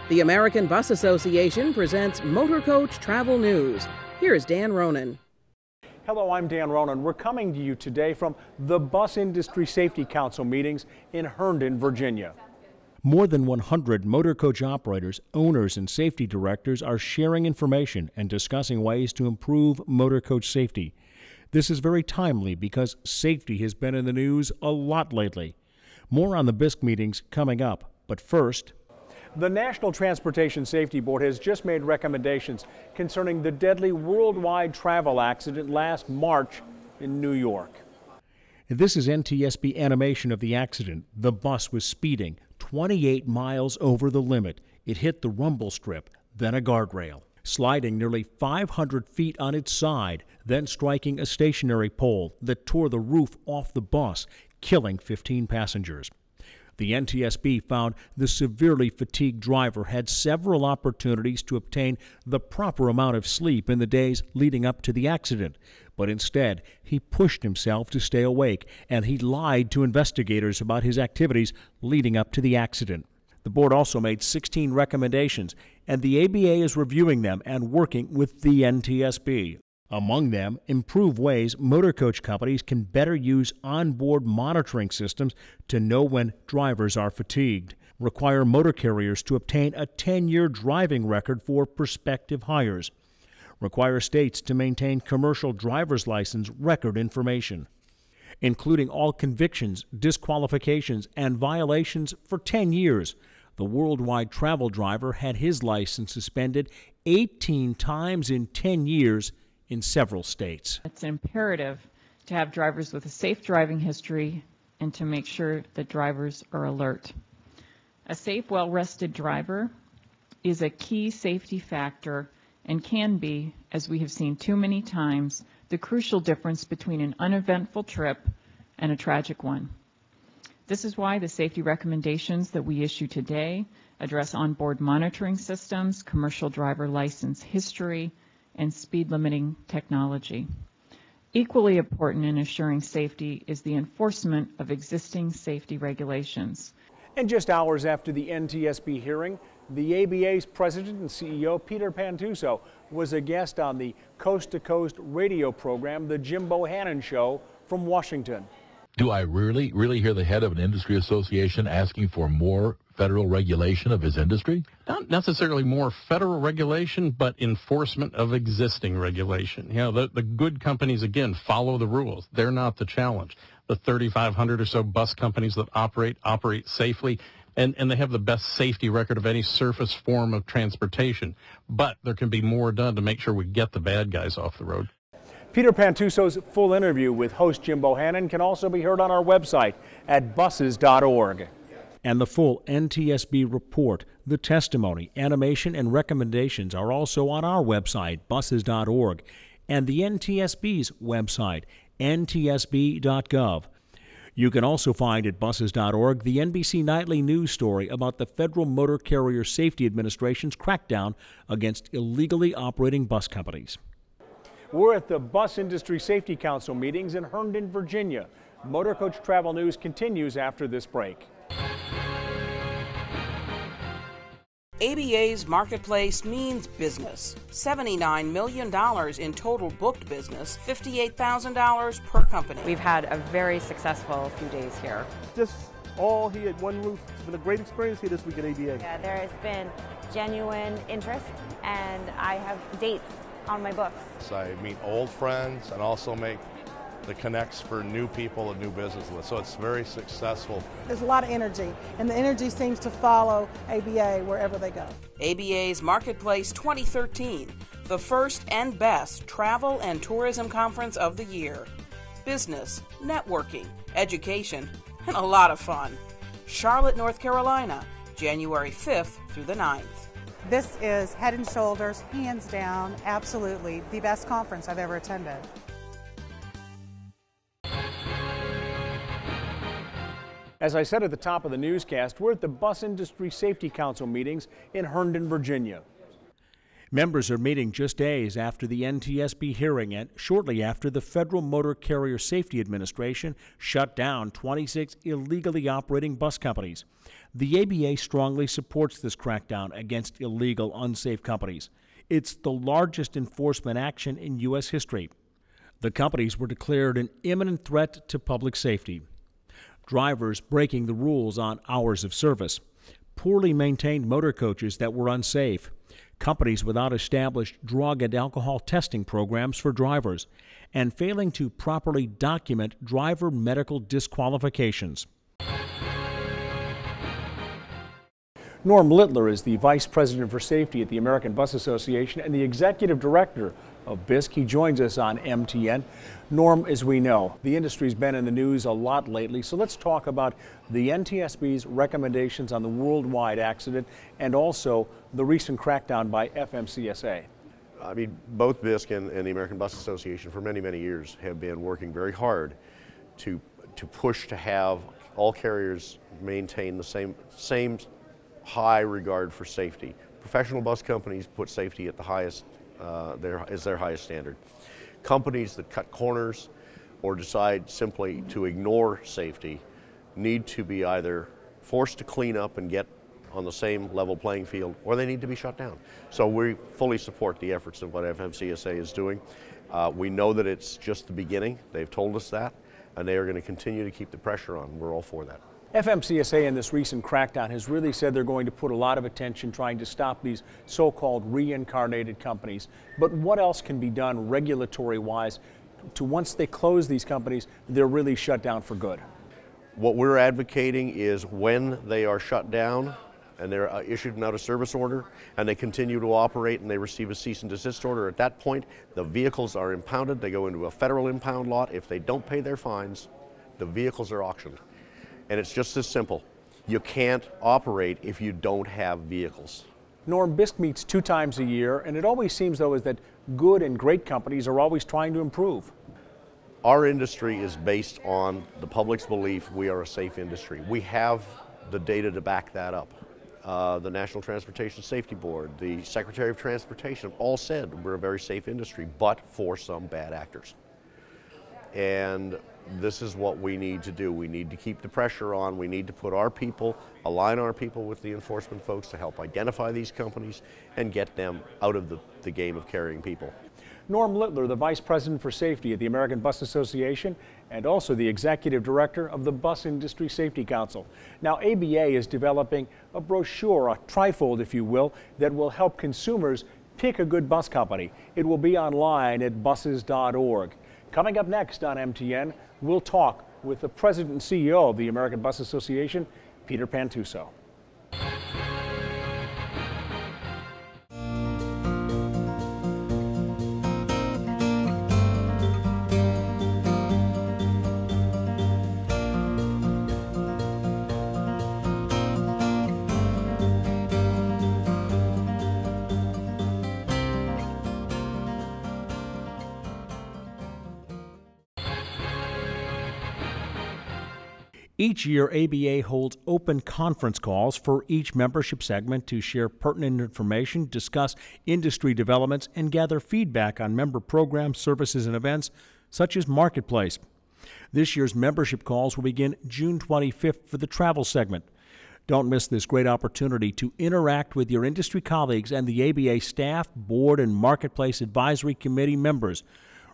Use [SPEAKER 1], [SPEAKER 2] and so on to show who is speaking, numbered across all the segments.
[SPEAKER 1] The American Bus Association presents Motorcoach Travel News. Here's Dan Ronan.
[SPEAKER 2] Hello, I'm Dan Ronan. We're coming to you today from the Bus Industry Safety Council meetings in Herndon, Virginia.
[SPEAKER 3] More than 100 Motorcoach operators, owners, and safety directors are sharing information and discussing ways to improve Motorcoach safety. This is very timely because safety has been in the news a lot lately. More on the BISC meetings coming up, but first,
[SPEAKER 2] the National Transportation Safety Board has just made recommendations concerning the deadly worldwide travel accident last March in New York.
[SPEAKER 3] This is NTSB animation of the accident. The bus was speeding 28 miles over the limit. It hit the rumble strip, then a guardrail, sliding nearly 500 feet on its side, then striking a stationary pole that tore the roof off the bus, killing 15 passengers. The NTSB found the severely fatigued driver had several opportunities to obtain the proper amount of sleep in the days leading up to the accident, but instead he pushed himself to stay awake, and he lied to investigators about his activities leading up to the accident. The board also made 16 recommendations, and the ABA is reviewing them and working with the NTSB. Among them, improve ways Motorcoach companies can better use onboard monitoring systems to know when drivers are fatigued. Require motor carriers to obtain a 10-year driving record for prospective hires. Require states to maintain commercial driver's license record information, including all convictions, disqualifications, and violations for 10 years. The worldwide travel driver had his license suspended 18 times in 10 years in several states.
[SPEAKER 4] It's imperative to have drivers with a safe driving history and to make sure that drivers are alert. A safe, well-rested driver is a key safety factor and can be, as we have seen too many times, the crucial difference between an uneventful trip and a tragic one. This is why the safety recommendations that we issue today address onboard monitoring systems, commercial driver license history, and speed limiting technology. Equally important in assuring safety is the enforcement of existing safety regulations.
[SPEAKER 2] And just hours after the NTSB hearing, the ABA's president and CEO, Peter Pantuso, was a guest on the Coast to Coast radio program, The Jim Bohannon Show from Washington.
[SPEAKER 5] Do I really hear the head of an industry association asking for more federal regulation of his industry?
[SPEAKER 6] Not necessarily more federal regulation, but enforcement of existing regulation. You know, the good companies, again, follow the rules. They're not the challenge. The 3,500 or so bus companies that operate safely, and they have the best safety record of any surface form of transportation. But there can be more done to make sure we get the bad guys off the road.
[SPEAKER 2] Peter Pantuso's full interview with host Jim Bohannon can also be heard on our website at buses.org.
[SPEAKER 3] And the full NTSB report, the testimony, animation, and recommendations are also on our website, buses.org, and the NTSB's website, ntsb.gov. You can also find at buses.org the NBC Nightly News story about the Federal Motor Carrier Safety Administration's crackdown against illegally operating bus companies.
[SPEAKER 2] We're at the Bus Industry Safety Council meetings in Herndon, Virginia. Motorcoach Travel News continues after this break.
[SPEAKER 1] ABA's marketplace means business. $79 million in total booked business, $58,000 per company.
[SPEAKER 7] We've had a very successful few days here.
[SPEAKER 8] Just all here at one roof. It's been a great experience here this week at ABA.
[SPEAKER 9] Yeah, there has been genuine interest, and I have dates on my books.
[SPEAKER 10] So I meet old friends and also make the connects for new people and new business with. So it's very successful.
[SPEAKER 11] There's a lot of energy, and the energy seems to follow ABA wherever they go.
[SPEAKER 1] ABA's Marketplace 2013, the first and best travel and tourism conference of the year. Business, networking, education, and a lot of fun. Charlotte, North Carolina, January 5th through the 9th.
[SPEAKER 11] This is head and shoulders, hands down, absolutely the best conference I've ever attended.
[SPEAKER 2] As I said at the top of the newscast, we're at the Bus Industry Safety Council meetings in Herndon, Virginia.
[SPEAKER 3] Members are meeting just days after the NTSB hearing and shortly after the Federal Motor Carrier Safety Administration shut down 26 illegally operating bus companies. The ABA strongly supports this crackdown against illegal, unsafe companies. It's the largest enforcement action in U.S. history. The companies were declared an imminent threat to public safety. Drivers breaking the rules on hours of service, poorly maintained motor coaches that were unsafe, companies without established drug and alcohol testing programs for drivers, and failing to properly document driver medical disqualifications.
[SPEAKER 2] Norm Littler is the Vice President for Safety at the American Bus Association and the Executive Director of BISC. He joins us on MTN. Norm, as we know, the industry's been in the news a lot lately, so let's talk about the NTSB's recommendations on the worldwide accident and also the recent crackdown by FMCSA.
[SPEAKER 12] I mean, both BISC and the American Bus Association for many, many years have been working very hard to push to have all carriers maintain the same high regard for safety. Professional bus companies put safety at the highest, is their highest standard. Companies that cut corners or decide simply to ignore safety need to be either forced to clean up and get on the same level playing field, or they need to be shut down. So we fully support the efforts of what FMCSA is doing. We know that it's just the beginning. They've told us that, and they are going to continue to keep the pressure on. We're all for that.
[SPEAKER 2] FMCSA in this recent crackdown has really said they're going to put a lot of attention trying to stop these so-called reincarnated companies. But what else can be done regulatory-wise to, once they close these companies, they're really shut down for good?
[SPEAKER 12] What we're advocating is when they are shut down and they're issued an out-of-service order and they continue to operate and they receive a cease and desist order, at that point the vehicles are impounded. They go into a federal impound lot. If they don't pay their fines, the vehicles are auctioned. And it's just as simple. You can't operate if you don't have vehicles.
[SPEAKER 2] Norm, BISC meets 2 times a year, and it always seems, though, is that good and great companies are always trying to improve.
[SPEAKER 12] Our industry is based on the public's belief we are a safe industry. We have the data to back that up. The National Transportation Safety Board, the Secretary of Transportation all said we're a very safe industry, but for some bad actors. And this is what we need to do. We need to keep the pressure on. We need to put our people, align our people with the enforcement folks to help identify these companies and get them out of the game of carrying people.
[SPEAKER 2] Norm Littler, the Vice President for Safety at the American Bus Association and also the Executive Director of the Bus Industry Safety Council. Now, ABA is developing a brochure, a trifold, if you will, that will help consumers pick a good bus company. It will be online at buses.org. Coming up next on MTN, we'll talk with the President and CEO of the American Bus Association, Peter Pantuso.
[SPEAKER 3] Each year, ABA holds open conference calls for each membership segment to share pertinent information, discuss industry developments, and gather feedback on member programs, services, and events such as Marketplace. This year's membership calls will begin June 25th for the travel segment. Don't miss this great opportunity to interact with your industry colleagues and the ABA staff, board, and Marketplace Advisory Committee members.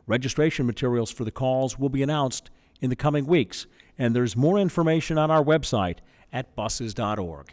[SPEAKER 3] Registration materials for the calls will be announced in the coming weeks, and there's more information on our website at buses.org.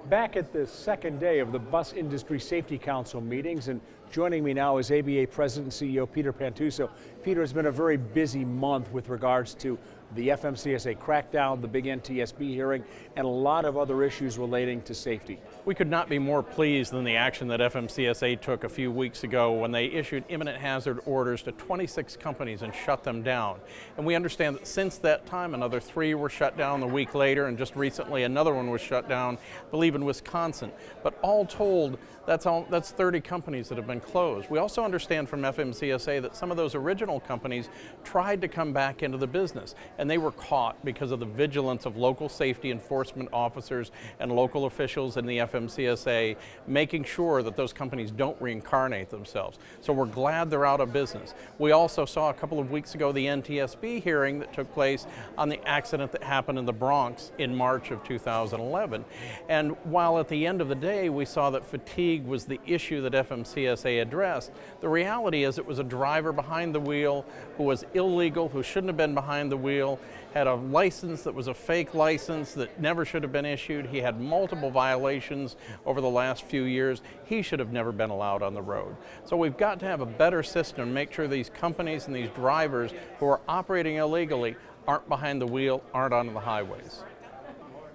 [SPEAKER 2] Back at the second day of the Bus Industry Safety Council meetings, and joining me now is ABA President and CEO Peter Pantuso. Peter, it's been a very busy month with regards to the FMCSA crackdown, the big NTSB hearing, and a lot of other issues relating to safety.
[SPEAKER 6] We could not be more pleased than the action that FMCSA took a few weeks ago when they issued imminent hazard orders to 26 companies and shut them down. And we understand that since that time, another 3 were shut down a week later, and just recently another one was shut down, I believe in Wisconsin. But all told, that's 30 companies that have been closed. We also understand from FMCSA that some of those original companies tried to come back into the business, and they were caught because of the vigilance of local safety enforcement officers and local officials in the FMCSA, making sure that those companies don't reincarnate themselves. So we're glad they're out of business. We also saw a couple of weeks ago the NTSB hearing that took place on the accident that happened in the Bronx in March of 2011. And while at the end of the day we saw that fatigue was the issue that FMCSA addressed, the reality is it was a driver behind the wheel who was illegal, who shouldn't have been behind the wheel, had a license that was a fake license that never should have been issued. He had multiple violations over the last few years. He should have never been allowed on the road. So we've got to have a better system to make sure these companies and these drivers who are operating illegally aren't behind the wheel, aren't on the highways.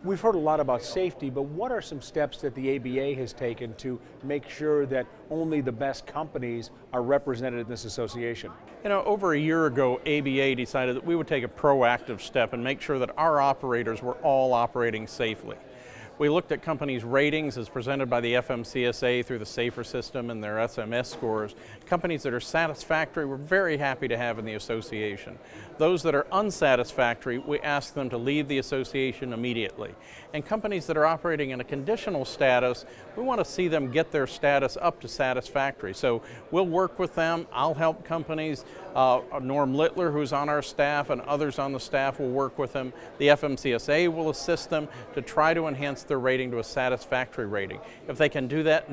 [SPEAKER 2] We've heard a lot about safety, but what are some steps that the ABA has taken to make sure that only the best companies are represented in this association?
[SPEAKER 6] You know, over a year ago, ABA decided that we would take a proactive step and make sure that our operators were all operating safely. We looked at companies' ratings as presented by the FMCSA through the SAFER system and their SMS scores. Companies that are satisfactory, we're very happy to have in the association. Those that are unsatisfactory, we ask them to leave the association immediately. And companies that are operating in a conditional status, we want to see them get their status up to satisfactory. So we'll work with them. I'll help companies. Norm Littler, who's on our staff, and others on the staff will work with them. The FMCSA will assist them to try to enhance their rating to a satisfactory rating. If they can do that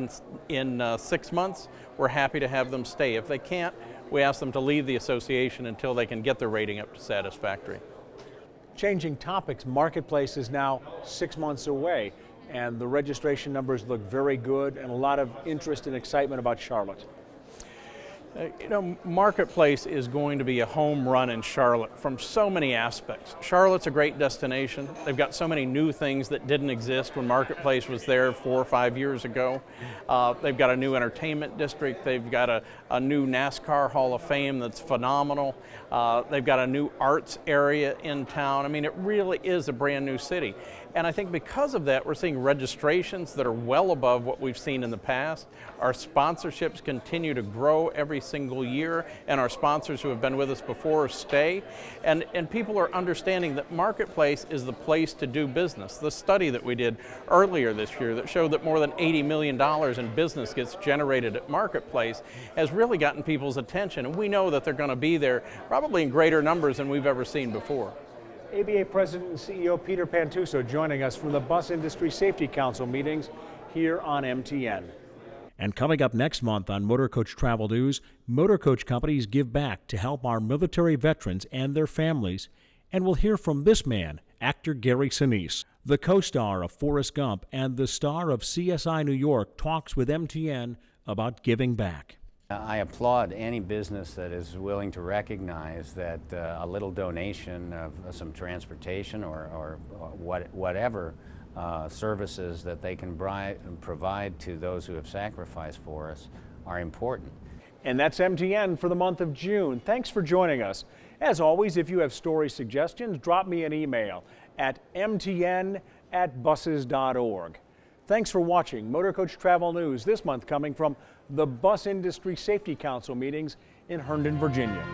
[SPEAKER 6] in 6 months, we're happy to have them stay. If they can't, we ask them to leave the association until they can get their rating up to satisfactory.
[SPEAKER 2] Changing topics, Marketplace is now 6 months away, and the registration numbers look very good and a lot of interest and excitement about Charlotte.
[SPEAKER 6] You know, Marketplace is going to be a home run in Charlotte from so many aspects. Charlotte's a great destination. They've got so many new things that didn't exist when Marketplace was there 4 or 5 years ago. They've got a new entertainment district. They've got a new NASCAR Hall of Fame that's phenomenal. They've got a new arts area in town. I mean, it really is a brand new city. And I think because of that, we're seeing registrations that are well above what we've seen in the past. Our sponsorships continue to grow every single year, and our sponsors who have been with us before stay. And people are understanding that Marketplace is the place to do business. The study that we did earlier this year that showed that more than $80 million in business gets generated at Marketplace has really gotten people's attention. And we know that they're going to be there probably in greater numbers than we've ever seen before.
[SPEAKER 2] ABA President and CEO Peter Pantuso joining us from the Bus Industry Safety Council meetings here on MTN.
[SPEAKER 3] And coming up next month on Motorcoach Travel News, Motorcoach companies give back to help our military veterans and their families. And we'll hear from this man, actor Gary Sinise. The co-star of Forrest Gump and the star of CSI New York talks with MTN about giving back.
[SPEAKER 13] I applaud any business that is willing to recognize that a little donation of some transportation or whatever services that they can provide to those who have sacrificed for us are important.
[SPEAKER 2] And that's MTN for the month of June. Thanks for joining us. As always, if you have story suggestions, drop me an email at mtn@buses.org. Thanks for watching Motorcoach Travel News, this month coming from the Bus Industry Safety Council meetings in Herndon, Virginia.